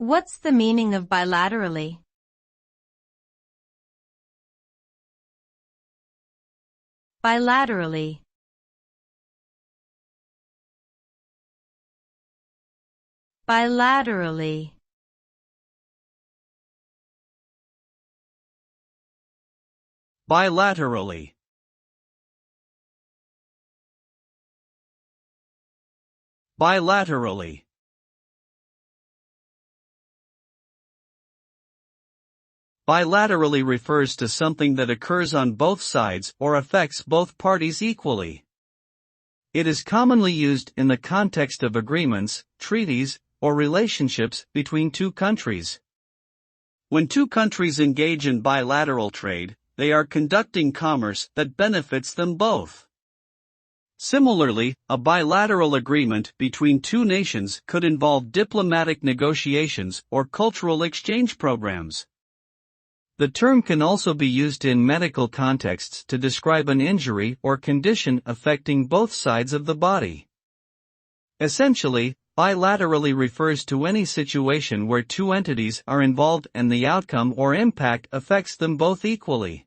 What's the meaning of bilaterally? Bilaterally. Bilaterally. Bilaterally. Bilaterally. Bilaterally refers to something that occurs on both sides or affects both parties equally. It is commonly used in the context of agreements, treaties, or relationships between two countries. When two countries engage in bilateral trade, they are conducting commerce that benefits them both. Similarly, a bilateral agreement between two nations could involve diplomatic negotiations or cultural exchange programs. The term can also be used in medical contexts to describe an injury or condition affecting both sides of the body. Essentially, bilaterally refers to any situation where two entities are involved and the outcome or impact affects them both equally.